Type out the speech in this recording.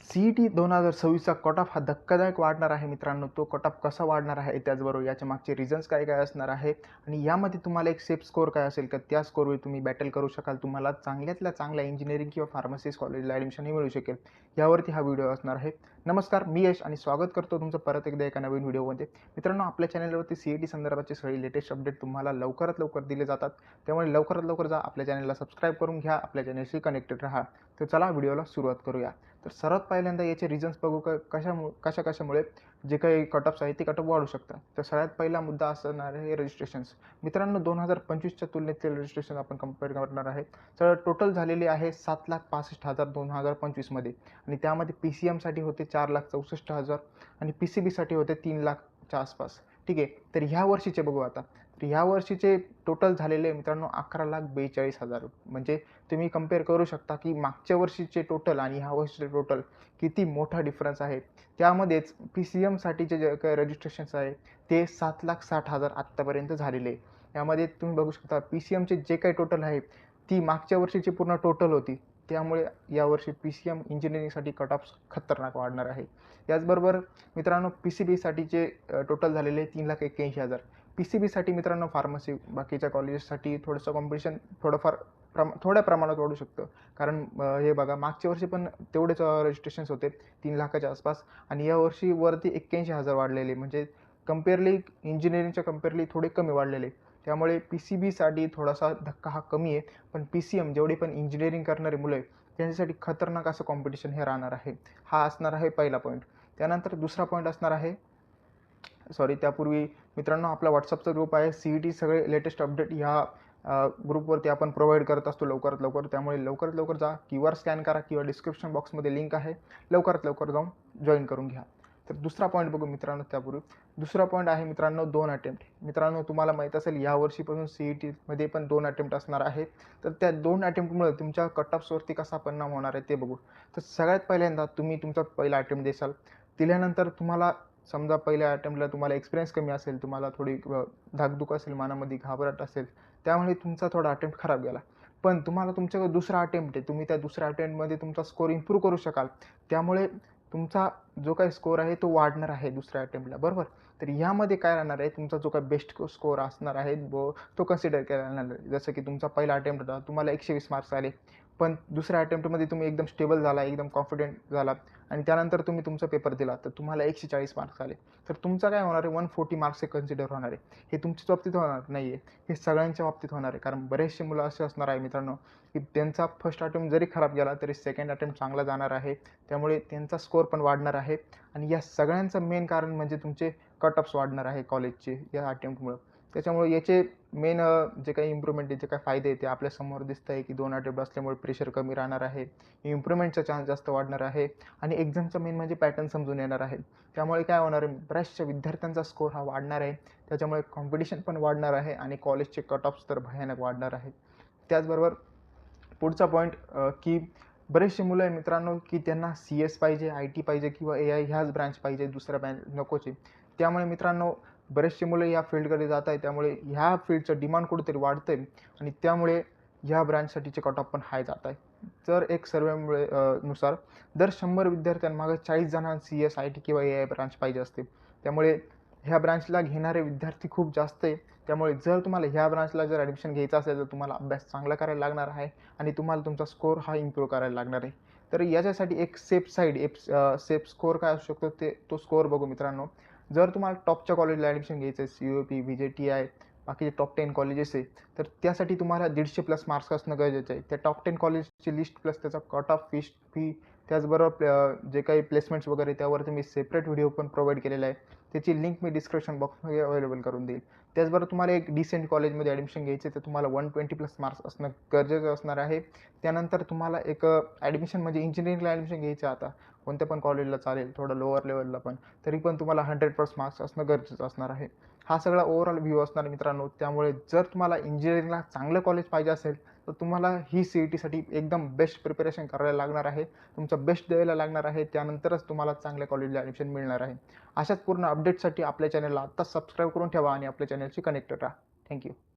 CET 2026चा cut off हा धक्कादायक वाढणार आहे मित्रांनो. तो कट ऑफ कसा वाढणार आहे, त्याचबरोबर याच्या मागचे रिझन्स काय-काय असणार आहे आणि यामध्ये तुम्हाला एक सेफ स्कोअर काय असेल का त्या स्कोअरवर तुम्ही बॅटल करू शकाल. तुम्हाला चांगल्यातल्या चांगल्या इंजिनिअरिंग किंवा फार्मसिस्ट कॉलेजला ॲडमिशनही मिळू शकेल. यावरती हा व्हिडिओ असणार आहे. नमस्कार, मी यश आणि स्वागत करतो तुमचं परत एकदा एका नवीन व्हिडिओमध्ये. मित्रांनो, आपल्या चॅनलवरती सी-ई-टी संदर्भाचे सगळे लेटेस्ट अपडेट तुम्हाला लवकरात लवकर दिले जातात. त्यामुळे लवकरात लवकर जा, आपल्या चॅनलला सबस्क्राईब करून घ्या, आपल्या चॅनलशी कनेक्टेड राहा. तर चला व्हिडिओला सुरुवात करूया. तर सर्वात पहिल्यांदा याचे रिझन्स बघू कशामुळे जे काही कट ऑफ्स आहेत ते कट ऑफ वाढू शकतात. तर सगळ्यात पहिला मुद्दा असणार आहे रजिस्ट्रेशन्स. मित्रांनो, 2025च्या तुलनेतील रजिस्ट्रेशन आपण कंपेअर करणार आहे. तर टोटल झालेले आहे 7,65,000 2025मध्ये आणि त्यामध्ये PCMसाठी होते 4,64,000 आणि PCBसाठी होते 3,00,000च्या आसपास. ठीक आहे. तर ह्या वर्षीचे बघू आता. तर ह्या वर्षीचे टोटल झालेले मित्रांनो 11,42,000. म्हणजे तुम्ही कंपेअर करू शकता की मागच्या वर्षीचे टोटल आणि ह्या वर्षीचे टोटल किती मोठा डिफरन्स आहे. त्यामध्येच PCMसाठीचे जे काही रजिस्ट्रेशन्स आहे ते 7,60,000 आत्तापर्यंत झालेले आहे. यामध्ये तुम्ही बघू शकता PCMचे जे काही टोटल आहे ती मागच्या वर्षीची पूर्ण टोटल होती. त्यामुळे यावर्षी PCM इंजिनिअरिंगसाठी कट ऑफ्स खतरनाक वाढणार आहे. याचबरोबर मित्रांनो, PCBसाठीचे टोटल झालेले 3,81,000. PCBसाठी मित्रांनो फार्मसी बाकीच्या कॉलेजेससाठी थोडंसं कॉम्पिटिशन थोड्या प्रमाणात वाढू शकतं. कारण हे बघा, मागच्या वर्षी पण तेवढेच रजिस्ट्रेशन्स होते 3,00,000च्या आसपास आणि यावर्षी वरती 81,000 वाढलेले, म्हणजे इंजिनिअरिंगच्या कंपेअरली थोडे कमी वाढलेले. त्यामुळे PCBसाठी थोडासा धक्का हा कमी आहे. पण PCM जेवढी पण इंजिनिअरिंग करणारी मुलं आहे त्यांच्यासाठी खतरनाक असं कॉम्पिटिशन हे राहणार आहे. हा असणार आहे पहिला पॉईंट. त्यानंतर दुसरा पॉईंट असणार आहे, त्यापूर्वी मित्रांनो, आपला WhatsAppचा ग्रुप आहे. सी-ई-टी सगळे लेटेस्ट अपडेट ह्या ग्रुपवरती आपण प्रोव्हाइड करत असतो लवकरात लवकर. त्यामुळे लवकरात लवकर जा, QR स्कॅन करा किंवा डिस्क्रिप्शन बॉक्समध्ये लिंक आहे. लवकरात लवकर जाऊन जॉईन करून घ्या. तर दुसरा पॉईंट बघू मित्रांनो त्यापूर्वी. दुसरा पॉईंट आहे मित्रांनो 2 अटेम्प्ट. मित्रांनो, तुम्हाला माहीत असेल यावर्षीपासून सी-ई-टीमध्ये पण 2 अटेम्प्ट असणार आहेत. तर त्या 2 अटेम्प्टमुळे तुमच्या कट ऑफ्सवरती कसा परिणाम होणार आहे ते बघू. तर सगळ्यात पहिल्यांदा तुम्ही तुमचा पहिला अटेम्प्ट देसाल. दिल्यानंतर तुम्हाला समजा पहिल्या अटेम्प्टला तुम्हाला एक्सपिरियन्स कमी असेल, तुम्हाला थोडी धाकधूक असेल, मनामध्ये घाबरट असेल, त्यामुळे तुमचा थोडा अटेम्प्ट खराब गेला. पण तुम्हाला तुमच्याकडे दुसरा अटेम्प्ट आहे. तुम्ही त्या दुसऱ्या अटेम्प्टमध्ये तुमचा स्कोर इम्प्रूव्ह करू शकाल. त्यामुळे तुमचा जो काही स्कोर आहे तो वाढणार आहे दुसऱ्या अटेम्प्टला, बरोबर? तर यामध्ये काय राहणार आहे, तुमचा जो काही बेस्ट स्कोर असणार आहे तो कन्सिडर केला जाणार आहे. जसं की तुमचा पहिला अटेम्प्ट होता, तुम्हाला 120 मार्क्स आले. पण दुसऱ्या अटेम्प्टमध्ये तुम्ही एकदम स्टेबल झाला, एकदम कॉन्फिडंट झालात आणि त्यानंतर तुम्ही तुमचा पेपर दिला, तर तुम्हाला 140 मार्क्स आले. तर तुमचा काय होणार आहे, 140 मार्क्स हे कन्सिडर होणार आहे. हे तुमच्याच बाबतीत होणार नाही आहे, हे सगळ्यांच्या बाबतीत होणार आहे. कारण बरेचसे मुलं असे असणार आहे मित्रांनो की त्यांचा फर्स्ट अटेम्प्ट जरी खराब गेला तरी सेकंड अटेम्प्ट चांगला जाणार आहे. त्यामुळे त्यांचा स्कोर पण वाढणार आहे आणि या सगळ्यांचं मेन कारण म्हणजे तुमचे कट ऑफ्स वाढणार आहे कॉलेजचे या अटेम्प्टमुळं. त्याच्यामुळे याचे मेन जे काही इम्प्रूव्हमेंट आहे, जे काही फायदे आहेत ते आपल्यासमोर दिसत आहे की 2 अटेम्प्ट असल्यामुळे प्रेशर कमी राहणार आहे, इम्प्रूव्हमेंटचा चान्स जास्त वाढणार आहे आणि एक्झामचा मेन म्हणजे पॅटर्न समजून येणार आहे. त्यामुळे काय होणार आहे, बऱ्याचशा विद्यार्थ्यांचा स्कोर हा वाढणार आहे. त्याच्यामुळे कॉम्पिटिशन पण वाढणार आहे आणि कॉलेजचे कट ऑफ्स तर भयानक वाढणार आहे. त्याचबरोबर पुढचा पॉईंट की बरेचसे मुलं आहे मित्रांनो की त्यांना CS पाहिजे, IT पाहिजे किंवा AI ह्याच ब्रँच पाहिजे, दुसऱ्या ब्रँच नकोच आहे. त्यामुळे मित्रांनो बरेचसे मुलं या फील्डकडे जात आहेत. त्यामुळे ह्या फील्डचं डिमांड कुठेतरी वाढतं आहे आणि त्यामुळे ह्या ब्रँचसाठीचे कट ऑफ पण हाय जात आहे. तर एक सर्वेमुळे नुसार दर 100 विद्यार्थ्यांमागे 40 जणांना CS, IT किंवा AI ब्रांच पाहिजे असते. त्यामुळे ह्या ब्रांचला घेणारे विद्यार्थी खूप जास्त आहे. त्यामुळे जर तुम्हाला ह्या ब्रांचला जर ॲडमिशन घ्यायचं असेल तर तुम्हाला अभ्यास चांगला करायला लागणार आहे आणि तुम्हाला तुमचा स्कोर हा इम्प्रूव्ह करायला लागणार आहे. तर याच्यासाठी एक सेफ स्कोअर काय असू शकतो तो स्कोअर बघू मित्रांनो. जर तुम्हाला टॉपच्या कॉलेजला ॲडमिशन घ्यायचं आहे, CUP, VJTI, बाकीचे टॉप 10 कॉलेजेस आहे, तर त्यासाठी तुम्हाला 150+ मार्क्स असणं गरजेचं आहे. त्या टॉप 10 कॉलेजची लिस्ट प्लस त्याचा कट ऑफ फी त्याचबरोबर जे काही प्लेसमेंट्स वगैरे त्यावरती मी सेपरेट व्हिडिओ पण प्रोव्हाइड केलेला आहे. त्याची लिंक मी डिस्क्रिप्शन बॉक्समध्ये अवेलेबल करून देईल. त्याचबरोबर तुम्हाला एक डिसेंट कॉलेजमध्ये ॲडमिशन घ्यायचं आहे तर तुम्हाला 120+ मार्क्स असणं गरजेचं असणार आहे. त्यानंतर तुम्हाला एक ॲडमिशन म्हणजे इंजिनिअरिंगला ॲडमिशन घ्यायचं आता कोणत्या पण कॉलेजला चालेल, थोडं लोअर लेवलला पण, तरी पण तुम्हाला 100+ मार्क्स असणं गरजेचं असणार आहे. हा सगळा ओव्हरऑल व्ह्यू असणार मित्रांनो. त्यामुळे जर तुम्हाला इंजिनिअरिंगला चांगलं कॉलेज पाहिजे असेल तर तुम्हाला ही CETसाठी एकदम बेस्ट प्रिपरेशन करायला लागणार आहे. तुमचा बेस्ट द्यायला लागणार आहे. त्यानंतरच तुम्हाला चांगल्या कॉलेजला ॲडमिशन मिळणार आहे. अशाच पूर्ण अपडेटसाठी आपल्या चॅनलला आत्ताच सबस्क्राईब करून ठेवा आणि आपल्या चॅनलशी कनेक्टेड राहा. थँक्यू.